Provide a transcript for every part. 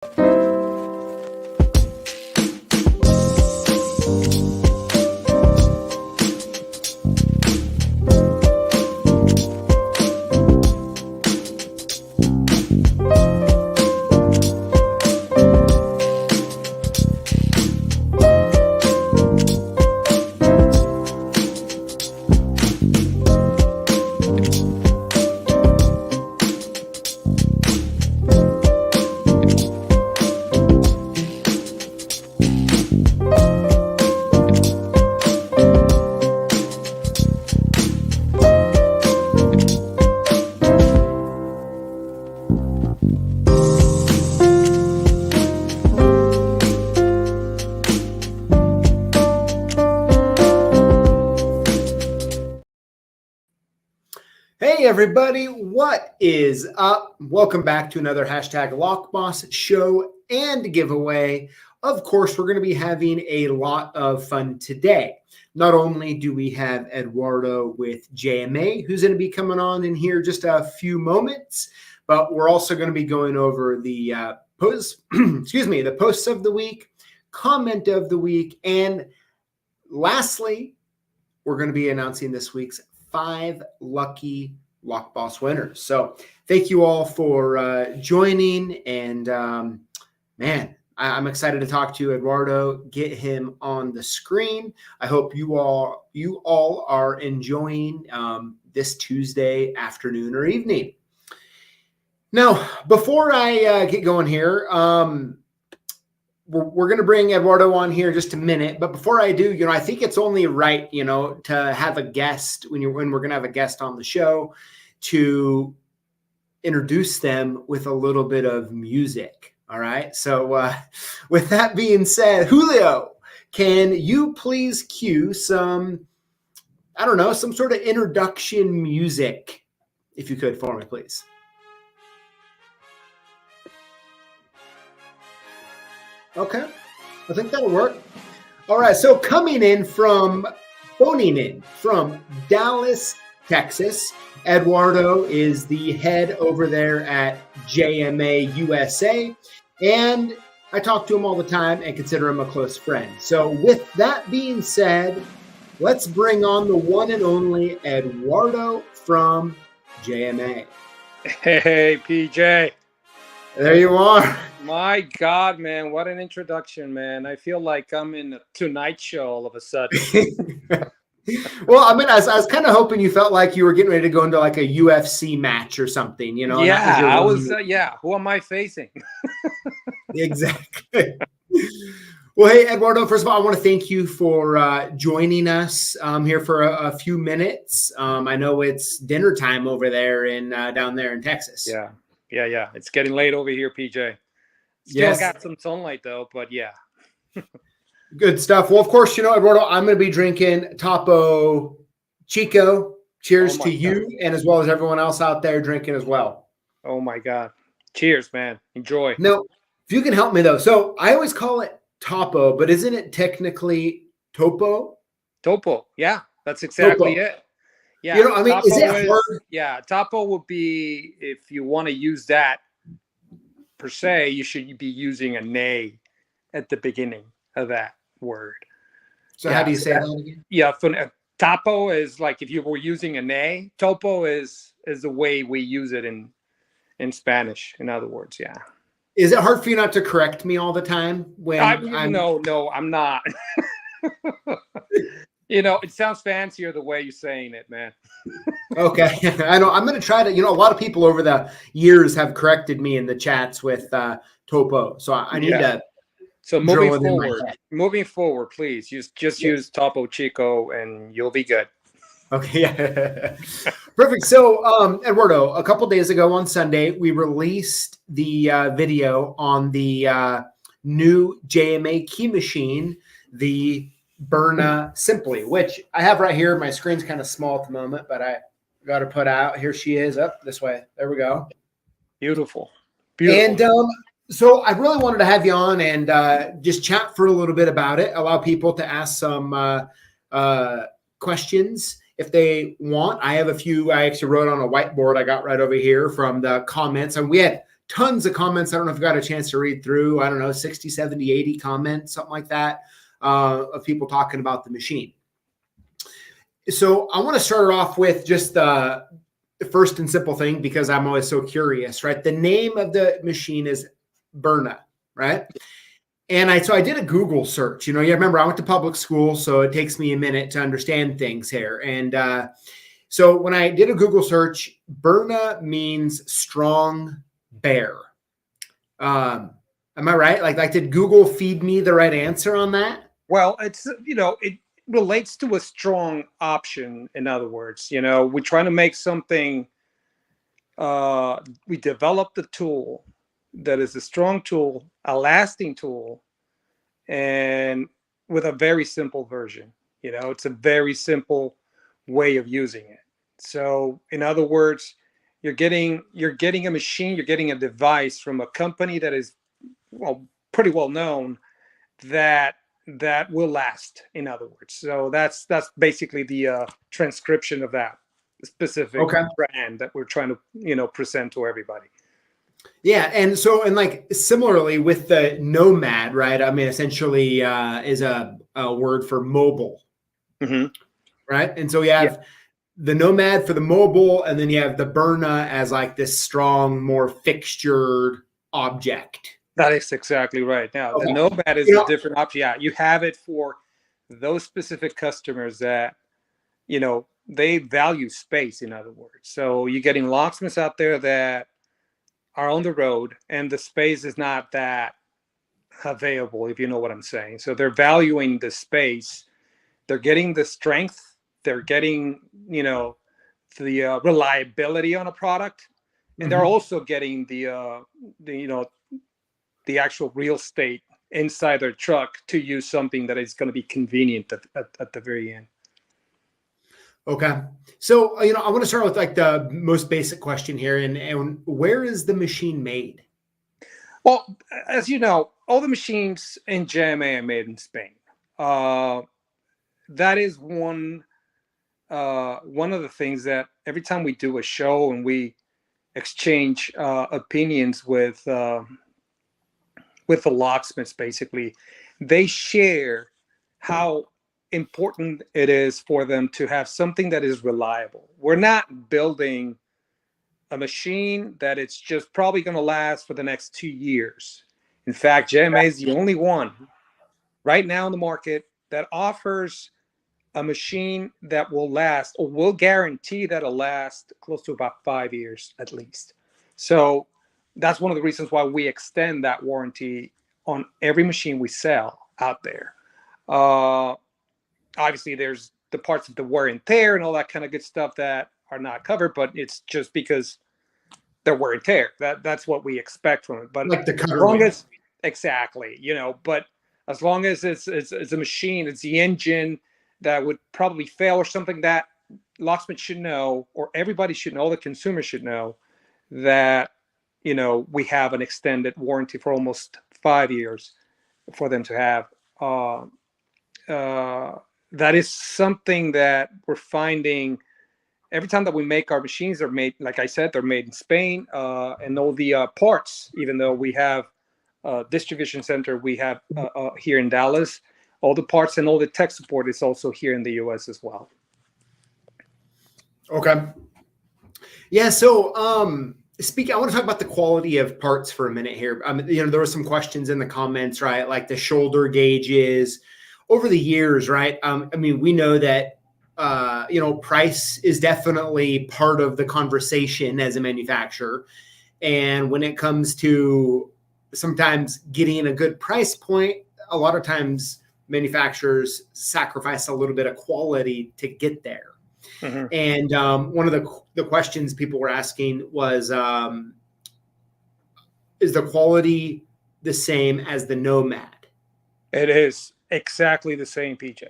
Hey everybody, what is up? Welcome back to another hashtag Lockboss show and giveaway. Of course, we're going to be having a lot of fun today. Not only do we have Eduardo with JMA, who's going to be coming on in here just a few moments, but we're also going to be going over the posts, the posts of the week, comment of the week, and lastly, we're going to be announcing this week's 5 lucky Lockboss winners. So thank you all for joining. And man, I'm excited to talk to Eduardo, get him on the screen. I hope you all are enjoying this Tuesday afternoon or evening. Now, before I get going here, we're going to bring Eduardo on here in just a minute. But before I do, I think it's only right, to have a guest when we're going to have a guest on the show to introduce them with a little bit of music. All right. So with that being said, Julio, can you please cue some sort of introduction music, if you could, for me, please? Okay, I think that'll work. All right, so phoning in from Dallas, Texas, Eduardo is the head over there at JMA USA, and I talk to him all the time and consider him a close friend. So with that being said, let's bring on the one and only Eduardo from JMA. Hey, PJ. There you are. My God, man, what an introduction, man. I feel like I'm in a Tonight Show all of a sudden. Well, I mean, I was kind of hoping you felt like you were getting ready to go into like a UFC match or something, Yeah, I was, who am I facing? Exactly. Well, hey, Eduardo, first of all, I want to thank you for joining us here for a few minutes. I know it's dinner time over there down there in Texas. Yeah. It's getting late over here, PJ. Still got some sunlight though, but yeah. Good stuff. Well, of course, Eduardo, I'm going to be drinking Topo Chico. Cheers to you, and as well as everyone else out there drinking as well. Oh my God. Cheers, man. Enjoy. No, if you can help me though. So I always call it Topo, but isn't it technically Topo? Topo. Yeah, that's exactly it. Yeah. Is it hard? Yeah. Topo would be, if you want to use that per se, you should be using a nay at the beginning of that word. So how do you say that again? Yeah. Topo is like if you were using a nay. Topo is the way we use it in Spanish. In other words, yeah. Is it hard for you not to correct me all the time when No, I'm not. It sounds fancier the way you're saying it, man. Okay. I know. I'm going to try to, a lot of people over the years have corrected me in the chats with Topo. So I need to. So moving forward, please just use Topo Chico and you'll be good. Okay. Yeah. Perfect. So, Eduardo, a couple days ago on Sunday, we released the video on the new JMA key machine, the Berna Simply, which I have right here. My screen's kind of small at the moment, but I got to put out. Here she is, up this way. There we go. Beautiful. And so I really wanted to have you on and just chat for a little bit about it, allow people to ask some questions if they want. I have a few I actually wrote on a whiteboard I got right over here from the comments, and we had tons of comments. I don't know if you got a chance to read through, I don't know, 60, 70, 80 comments, something like that, of people talking about the machine. So I want to start off with just the first and simple thing, because I'm always so curious, right? The name of the machine is Berna, right? And so I did a Google search. You remember I went to public school, so it takes me a minute to understand things here. And so when I did a Google search, Berna means strong bear. Am I right? Like did Google feed me the right answer on that? Well, it's, it relates to a strong option. In other words, we're trying to make something, we developed a tool that is a strong tool, a lasting tool, and with a very simple version. It's a very simple way of using it. So in other words, you're getting a machine, you're getting a device from a company that is, well, pretty well known, that will last, in other words. So that's basically the transcription of that specific brand that we're trying to present to everybody. Yeah, and like similarly with the Nomad, right? I mean, essentially is a word for mobile, right? And so you have the Nomad for the mobile, and then you have the Berna as like this strong, more fixtured object. That is exactly right. Now, the Nomad is a different option. Yeah, you have it for those specific customers that, they value space, in other words. So you're getting locksmiths out there that are on the road, and the space is not that available, if you know what I'm saying. So they're valuing the space. They're getting the strength. They're getting, the reliability on a product. And they're also getting the actual real estate inside their truck to use something that is going to be convenient at the very end. Okay. So, I want to start with like the most basic question here. And where is the machine made? Well, as you know, all the machines in JMA are made in Spain. That is one of the things that every time we do a show and we exchange opinions with the locksmiths, basically, they share how important it is for them to have something that is reliable. We're not building a machine that it's just probably going to last for the next 2 years. In fact, JMA is the only one right now in the market that offers a machine that will last, or will guarantee that it'll last close to about 5 years at least. So that's one of the reasons why we extend that warranty on every machine we sell out there. Obviously, there's the parts of the wear and tear and all that kind of good stuff that are not covered, but it's just because they're wear and tear. That's what we expect from it. But like the as long as, exactly, but as long as it's a machine, it's the engine that would probably fail or something, that locksmith should know, or everybody should know, all the consumers should know, that we have an extended warranty for almost 5 years for them to have. That is something that we're finding every time that we make our machines. Are made, like I said, they're made in Spain, and all the parts, even though we have a distribution center we have here in Dallas, all the parts and all the tech support is also here in the US as well. Okay. Yeah. So, I want to talk about the quality of parts for a minute here. There were some questions in the comments, right? Like the shoulder gauges over the years, right? We know that, price is definitely part of the conversation as a manufacturer. And when it comes to sometimes getting a good price point, a lot of times manufacturers sacrifice a little bit of quality to get there. And one of the questions people were asking was, is the quality the same as the Nomad? It is exactly the same, PJ.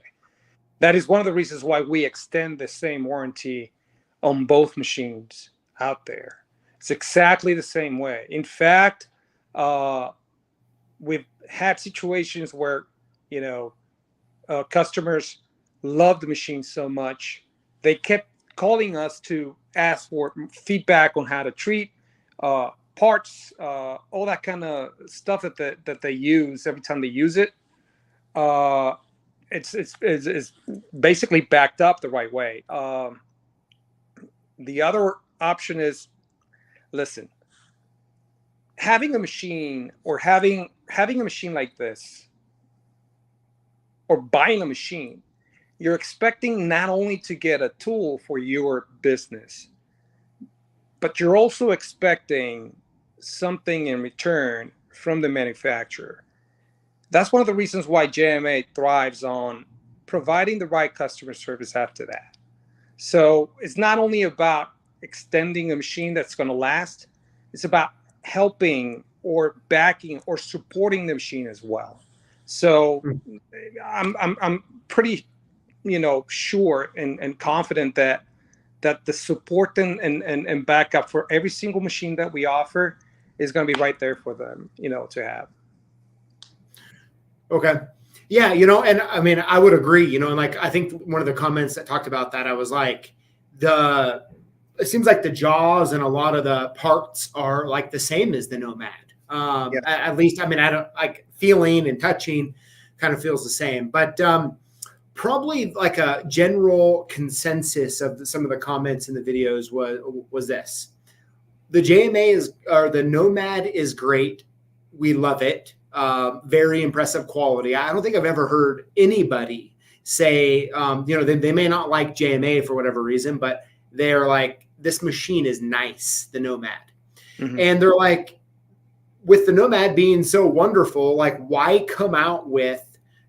That is one of the reasons why we extend the same warranty on both machines out there. It's exactly the same way. In fact, we've had situations where, customers love the machine so much, they kept calling us to ask for feedback on how to treat parts, all that kind of stuff that they use every time they use it, it's basically backed up the right way. The other option is, listen, having a machine or having a machine like this, or buying a machine, you're expecting not only to get a tool for your business, but you're also expecting something in return from the manufacturer. That's one of the reasons why JMA thrives on providing the right customer service after that. So it's not only about extending a machine that's going to last, it's about helping or backing or supporting the machine as well. So I'm pretty, sure and confident that the support and backup for every single machine that we offer is going to be right there for them, to have. Okay. Yeah, and I mean, I would agree, and like, I think one of the comments that talked about that, I was like, it seems like the jaws and a lot of the parts are like the same as the Nomad. At least, I mean, I don't like feeling and touching kind of feels the same, but probably like a general consensus of some of the comments in the videos was this: the the Nomad is great. We love it. Very impressive quality. I don't think I've ever heard anybody say, they may not like JMA for whatever reason, but they're like, this machine is nice, the Nomad. Mm-hmm. And they're like, with the Nomad being so wonderful, like, why come out with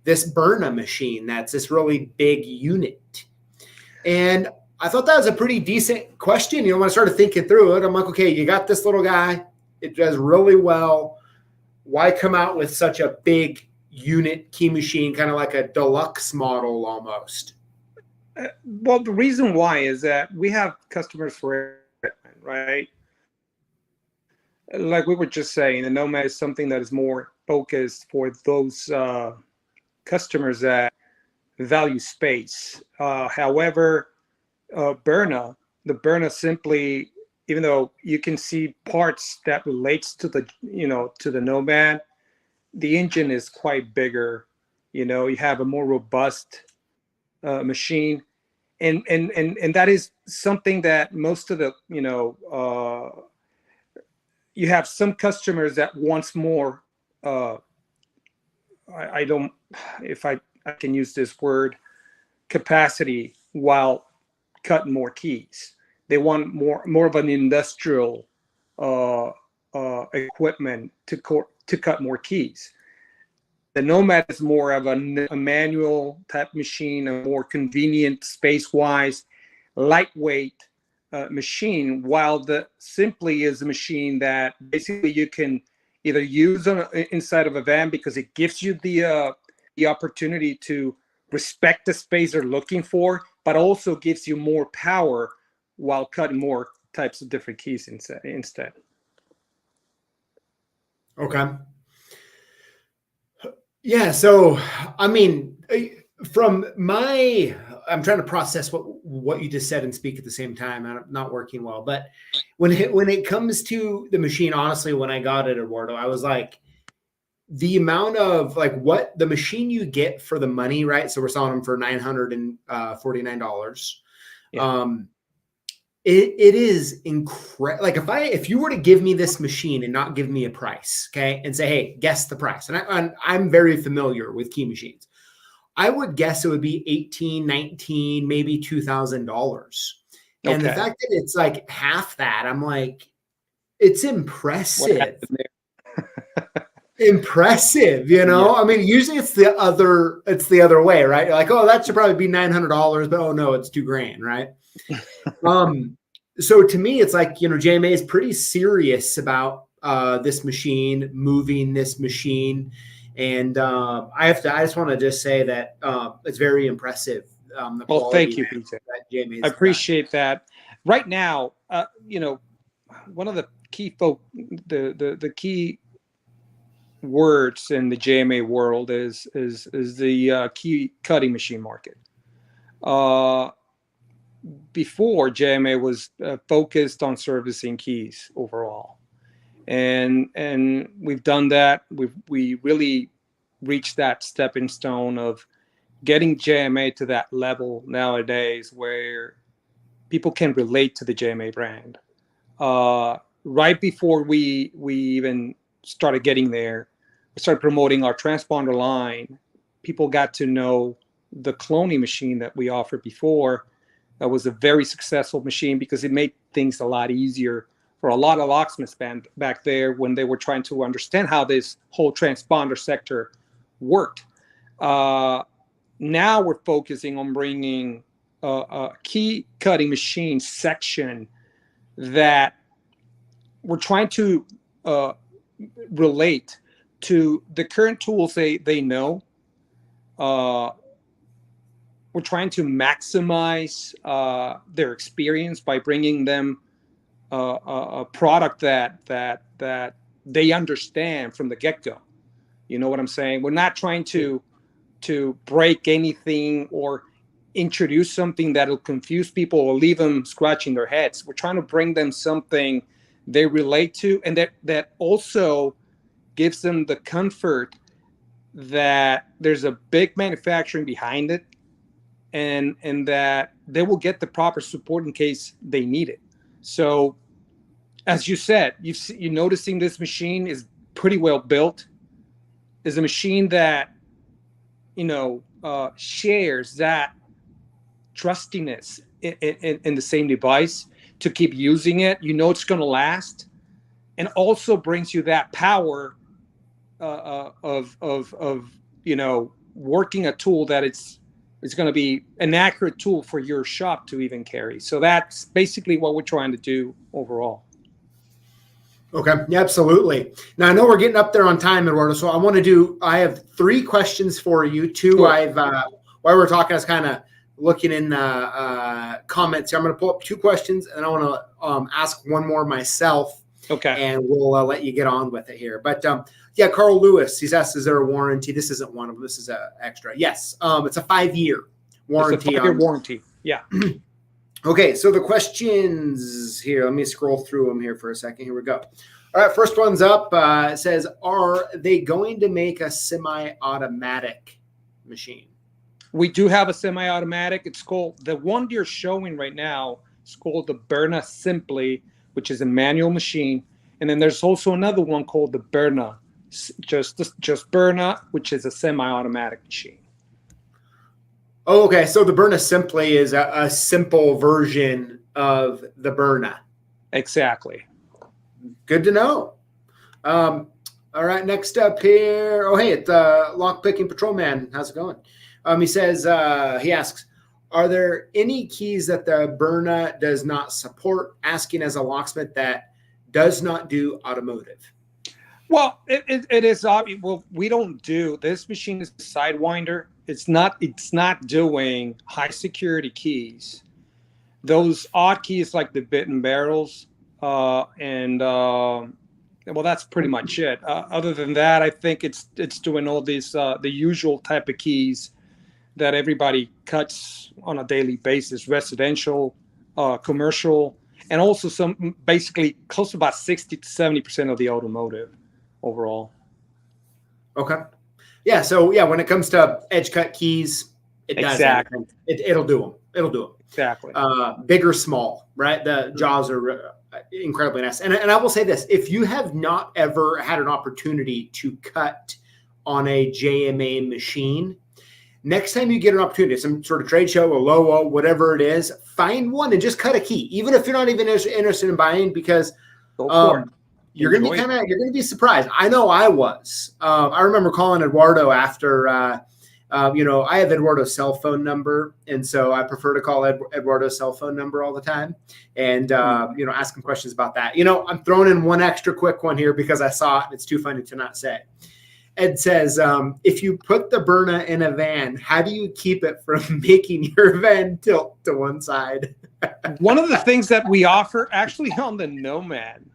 this Berna machine that's this really big unit? And I thought that was a pretty decent question. When I started thinking through it, I'm like, okay, you got this little guy. It does really well. Why come out with such a big unit key machine, kind of like a deluxe model almost? Well, the reason why is that we have customers for it, right? Like we were just saying, the Nomad is something that is more focused for those customers that value space. However, the Berna Simply, even though you can see parts that relates to the Nomad, the engine is quite bigger. You have a more robust machine, and that is something that most of the you have some customers that wants more. I don't, if I can use this word, capacity while cutting more keys. They want more of an industrial equipment to cut more keys. The Nomad is more of a manual type machine, a more convenient, space-wise, lightweight machine, while the Simply is a machine that basically you can either use inside of a van because it gives you the opportunity to respect the space they're looking for, but also gives you more power while cutting more types of different keys instead. Okay. Yeah. So, I mean, I'm trying to process what you just said and speak at the same time. I'm not working well, but when it comes to the machine, honestly, when I got it, Eduardo, I was like, the amount of like what the machine you get for the money, right? So we're selling them for $949. Yeah. It is incredible. Like if you were to give me this machine and not give me a price, okay, and say, hey, guess the price. And I'm very familiar with key machines. I would guess it would be $18, $19, maybe $2,000. And the fact that it's like half that, I'm like, it's impressive. Impressive, Yeah. I mean, usually it's the other way, right? You're like, oh, that should probably be $900, but oh no, it's $2,000, right? So to me, it's like, JMA is pretty serious about this machine, moving this machine. And I just want to just say that it's very impressive. Well, thank you, PJ. I appreciate that. Right now, one of the key the key words in the JMA world is the key cutting machine market. Before, JMA was focused on servicing keys overall, and we've done that. We really reached that stepping stone of getting JMA to that level nowadays where people can relate to the JMA brand. Right before we even started getting there, we started promoting our transponder line. People got to know the cloning machine that we offered before. That was a very successful machine because it made things a lot easier for a lot of locksmiths back there when they were trying to understand how this whole transponder sector worked. Now we're focusing on bringing a key cutting machine section that we're trying to relate to the current tools they know. We're trying to maximize their experience by bringing them a product that they understand from the get-go. You know what I'm saying? We're not trying to break anything or introduce something that'll confuse people or leave them scratching their heads. We're trying to bring them something they relate to, and that also gives them the comfort that there's a big manufacturing behind it, and that they will get the proper support in case they need it. So, as you said, you're noticing this machine is pretty well built. Is a machine that shares that trustiness in the same device to keep using it. It's going to last, and also brings you that power of working a tool that it's going to be an accurate tool for your shop to even carry. So that's basically what we're trying to do overall. Okay, yeah, absolutely. Now I know we're getting up there on time, Eduardo. So I have 3 questions for you. 2, sure. While we're talking, I was kind of looking in the comments here. I'm going to pull up 2 questions, and I want to ask one more myself. Okay. And we'll let you get on with it here. But yeah, Carl Lewis, he's asked, is there a warranty? This isn't one of them. This is an extra. Yes, it's a 5-year warranty. It's a 5-year warranty. Yeah. Okay, so the questions here, let me scroll through them here for a second. Here we go. All right, first one's up. It says, are they going to make a semi-automatic machine? We do have a semi-automatic. It's called, the one you're showing right now, it's called the Berna Simply, which is a manual machine. And then there's also another one called the Berna, just Berna, which is a semi-automatic machine. Oh, okay. So the Berna Simply is a simple version of the Berna. Exactly. Good to know. All right, next up here. Oh, hey, it's Lockpicking Patrolman. How's it going? He says, he asks, are there any keys that the Berna does not support? Asking as a locksmith that does not do automotive. Well, it is obvious. Well, we don't do, this machine is a Sidewinder. It's not doing high security keys. Those odd keys like the bit and barrels, well, that's pretty much it. Other than that, I think it's doing all these the usual type of keys that everybody cuts on a daily basis: residential, commercial, and also some, basically close to about 60 to 70% of the automotive overall. Okay. Yeah. So yeah, when it comes to edge cut keys, it does. Exactly. It'll do them. It'll do them. Exactly. Big or small, right? The jaws are incredibly nice. And I will say this: if you have not ever had an opportunity to cut on a JMA machine, next time you get an opportunity, some sort of trade show, a LOA, whatever it is, find one and just cut a key, even if you're not even interested in buying, because you're going to be surprised. I know I was. I remember calling Eduardo after, I have Eduardo's cell phone number. And so I prefer to call Eduardo's cell phone number all the time and, ask him questions about that. I'm throwing in one extra quick one here because I saw it and it's too funny to not say. Ed says, if you put the Berna in a van, how do you keep it from making your van tilt to one side? One of the things that we offer actually on the Nomad,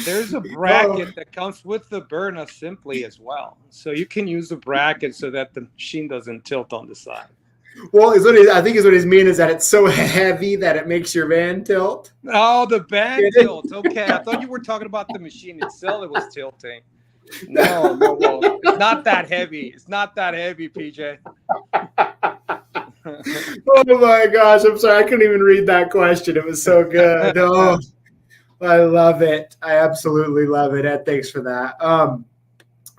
there's a bracket that comes with the Berna Simply as well. So you can use the bracket so that the machine doesn't tilt on the side. Well, I think is what he's meaning is that it's so heavy that it makes your van tilt. Oh, the van tilt. Okay, I thought you were talking about the machine itself. It was tilting. No, well, it's not that heavy. It's not that heavy, PJ. Oh my gosh, I'm sorry. I couldn't even read that question. It was so good. Oh, I love it. I absolutely love it. Ed, thanks for that.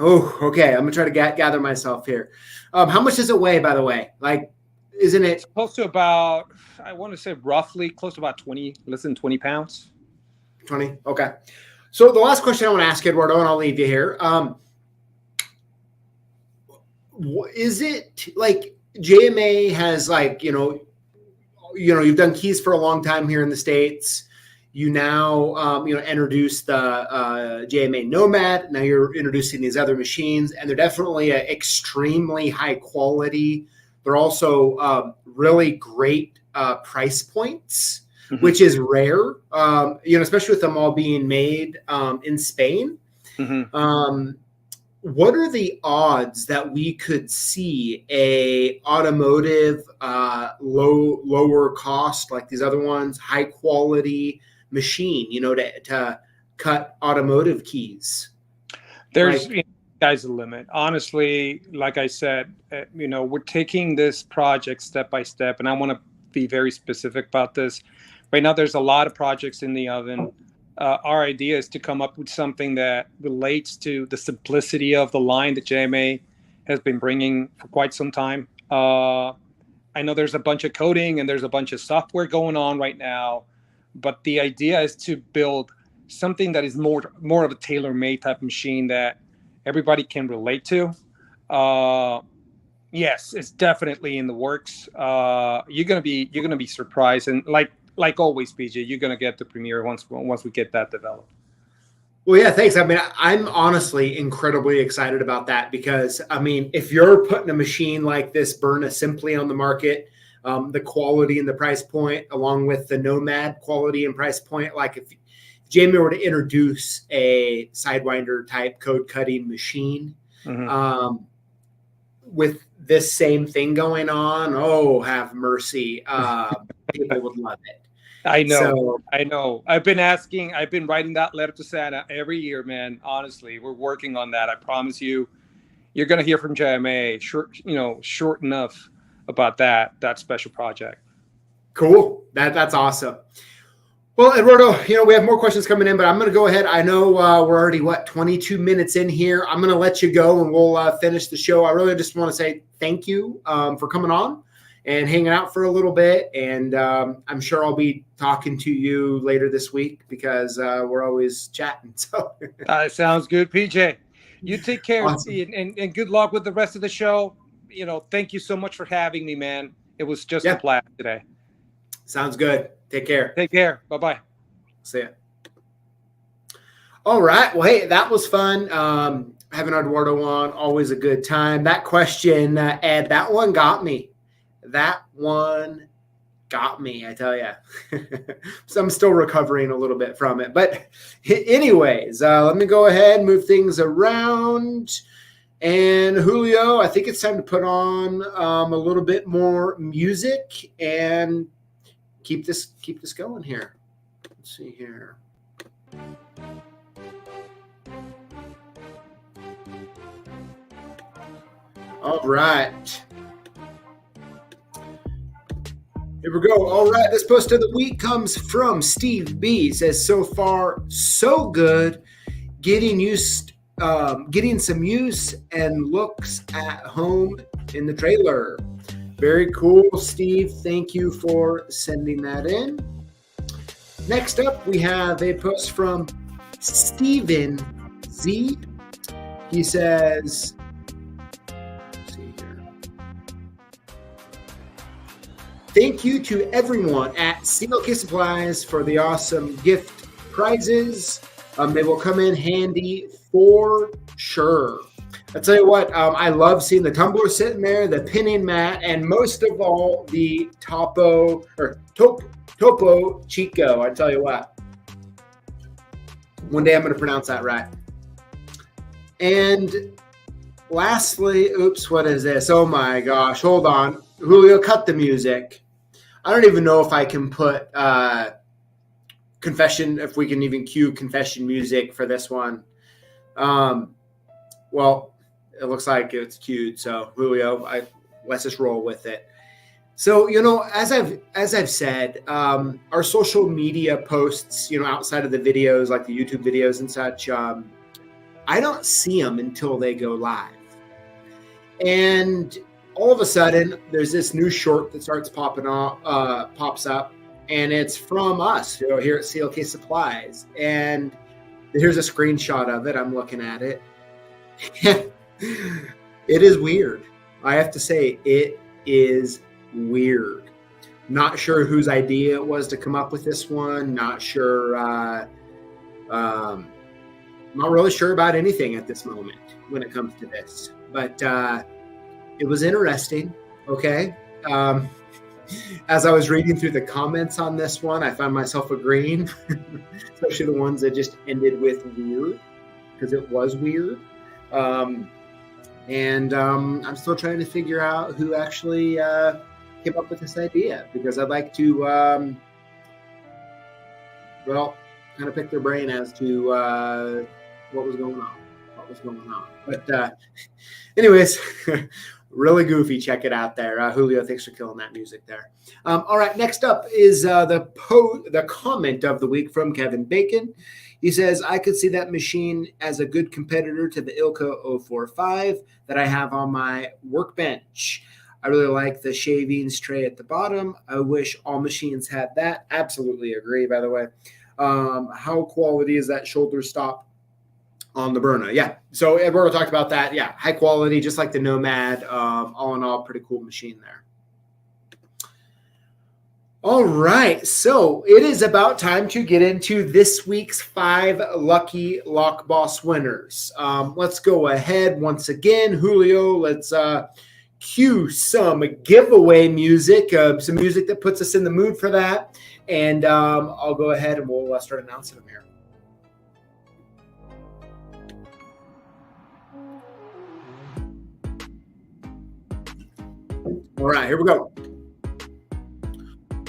Okay. I'm going to try to gather myself here. How much does it weigh, by the way? Like, isn't it? It's close to about, I want to say roughly close to about 20, less than 20 pounds. 20. Okay. So the last question I want to ask Eduardo, and I'll leave you here. Is it like JMA has like, you've done keys for a long time here in the States. You now, introduced the JMA Nomad. Now you're introducing these other machines, and they're definitely extremely high quality. They're also really great price points, mm-hmm. which is rare, especially with them all being made in Spain. Mm-hmm. What are the odds that we could see a automotive lower cost like these other ones, high quality machine, to cut automotive keys? There's sky's the limit. Honestly, like I said, we're taking this project step by step, and I want to be very specific about this. Right now, there's a lot of projects in the oven. Our idea is to come up with something that relates to the simplicity of the line that JMA has been bringing for quite some time. I know there's a bunch of coding and there's a bunch of software going on right now, but the idea is to build something that is more of a tailor-made type of machine that everybody can relate to. Yes, it's definitely in the works. You're gonna be surprised, and like always, PJ, you're going to get the premiere once we get that developed. Well, yeah, thanks. I mean, I'm honestly incredibly excited about that because, I mean, if you're putting a machine like this Berna Simply on the market, the quality and the price point, along with the Nomad quality and price point, like if JMA were to introduce a Sidewinder type code cutting machine, mm-hmm. With this same thing going on, oh, have mercy. People would love it. I know. I've been writing that letter to Santa every year, man. Honestly, we're working on that. I promise you, you're going to hear from JMA short enough about that special project. Cool. That's awesome. Well, Eduardo, we have more questions coming in, but I'm going to go ahead. I know we're already, 22 minutes in here. I'm going to let you go and we'll finish the show. I really just want to say thank you for coming on and hanging out for a little bit. And I'm sure I'll be talking to you later this week because we're always chatting. So sounds good, PJ. You take care. Awesome. and good luck with the rest of the show. Thank you so much for having me, man. It was just a blast today. Sounds good. Take care. Take care. Bye-bye. See ya. All right. Well, hey, that was fun. Having Eduardo on, always a good time. That question, Ed, that one got me. I tell you. So I'm still recovering a little bit from it. But anyways, let me go ahead and move things around. And Julio, I think it's time to put on a little bit more music and keep this going here. Let's see here. All right. Here we go. All right. This post of the week comes from Steve B. It says, so far, so good. Getting some use and looks at home in the trailer. Very cool, Steve. Thank you for sending that in. Next up, we have a post from Steven Z. He says, let's see here. Thank you to everyone at CLKsupplies for the awesome gift prizes. They will come in handy for sure. I'll tell you what, I love seeing the tumbler sitting there, the pinning mat, and most of all, the Topo Chico. I tell you what. One day I'm going to pronounce that right. And lastly, oops, what is this? Oh my gosh, hold on. Julio, cut the music. I don't even know if I can put confession, if we can even cue confession music for this one. Well, it looks like it's cued. So Julio, let's just roll with it. So, as I've said, our social media posts, outside of the videos, like the YouTube videos and such, I don't see them until they go live. And all of a sudden, there's this new short that starts pops up, and it's from us, here at CLKsupplies. And here's a screenshot of it. I'm looking at it. It is weird. I have to say, it is weird. Not sure whose idea it was to come up with this one. Not sure. Not really sure about anything at this moment when it comes to this. But it was interesting. Okay. As I was reading through the comments on this one, I found myself agreeing, especially the ones that just ended with weird, because it was weird. I'm still trying to figure out who actually came up with this idea, because I'd like to, kind of pick their brain as to what was going on. But anyways, really goofy. Check it out there. Julio, thanks for killing that music there. All right, next up is the comment of the week from Kevin Bacon. He says, I could see that machine as a good competitor to the Ilka 045 that I have on my workbench. I really like the shavings tray at the bottom. I wish all machines had that. Absolutely agree, by the way. How quality is that shoulder stop on the Burna? Yeah, so Eduardo talked about that. Yeah, high quality, just like the Nomad. All in all, pretty cool machine there. All right, so it is about time to get into this week's 5 lucky Lockboss winners. Let's go ahead once again. Julio, let's cue some giveaway music, some music that puts us in the mood for that. And I'll go ahead and we'll start announcing them here. All right, here we go.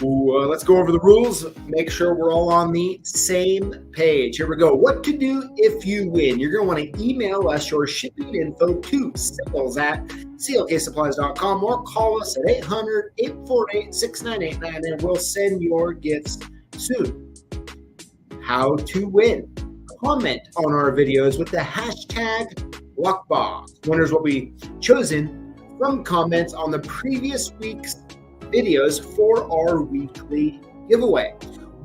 Let's go over the rules. Make sure we're all on the same page. Here we go. What to do if you win. You're going to want to email us your shipping info to sales@CLKsupplies.com or call us at 800-848-6989 and we'll send your gifts soon. How to win. Comment on our videos with the hashtag Lockboss. Winners will be chosen from comments on the previous week's videos for our weekly giveaway.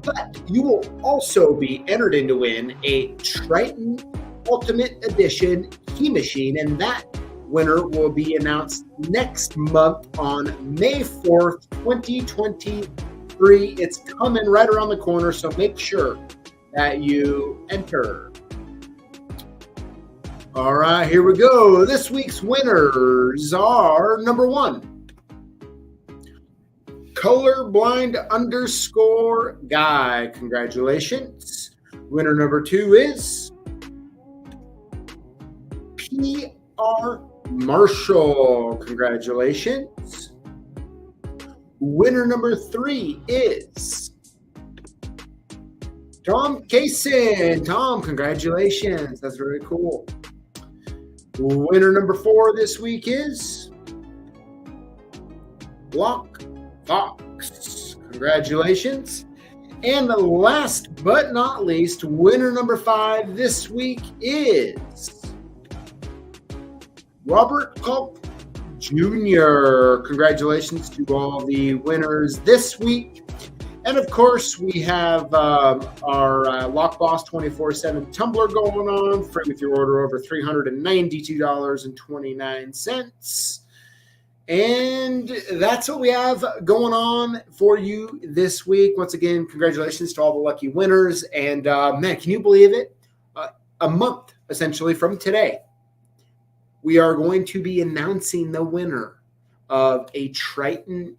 But you will also be entered in to win a Triton Ultimate Edition key machine, and that winner will be announced next month on May 4th, 2023. It's coming right around the corner, so make sure that you enter. All right, here we go. This week's winners are number 1. Colorblind_guy. Congratulations. Winner number 2 is PR Marshall. Congratulations. Winner number 3 is Tom Kaysen. Tom, congratulations. That's very cool. Winner number 4 this week is Lockboss. Congratulations. And the last but not least, winner number 5 this week is Robert Culp Jr. Congratulations to all the winners this week. And of course, we have our Lockboss 24/7 tumbler going on, free with your order over $392.29. And that's what we have going on for you this week. Once again, congratulations to all the lucky winners. And man, can you believe it? A month, essentially, from today, we are going to be announcing the winner of a Triton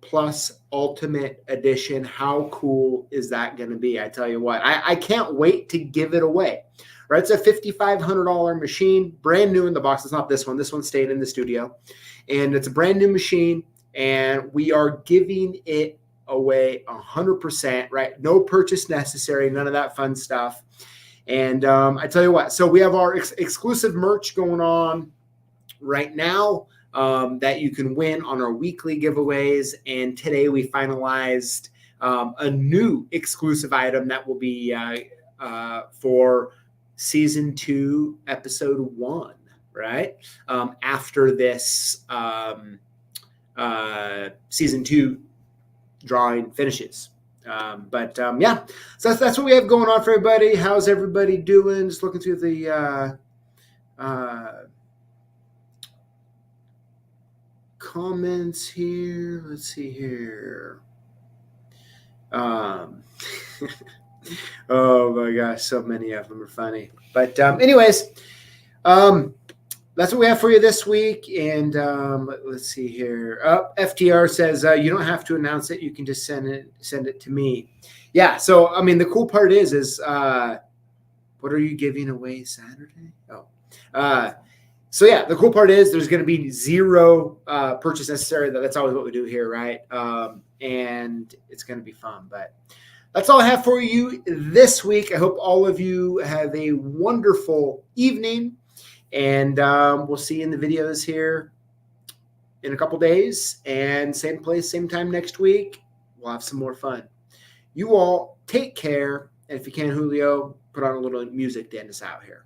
Plus Ultimate Edition. How cool is that going to be? I tell you what, I can't wait to give it away. Right, it's a $5,500 machine, brand new in the box. It's not this one. This one stayed in the studio, and it's a brand new machine, and we are giving it away 100%. Right, no purchase necessary, none of that fun stuff. And I tell you what, so we have our exclusive merch going on right now that you can win on our weekly giveaways. And today we finalized a new exclusive item that will be for season 2, episode 1, right? After this season 2 drawing finishes. Yeah, so that's what we have going on for everybody. How's everybody doing? Just looking through the comments here. Let's see here. Oh my gosh, so many of them are funny. But anyways, that's what we have for you this week. And let's see here. FTR says you don't have to announce it. You can just send it to me. Yeah. So I mean, the cool part is what are you giving away Saturday? So yeah, the cool part is there's going to be zero purchase necessary. That's always what we do here, right? And it's going to be fun. But that's all I have for you this week. I hope all of you have a wonderful evening. And we'll see you in the videos here in a couple days. And same place, same time next week. We'll have some more fun. You all take care. And if you can, Julio, put on a little music to end us out here.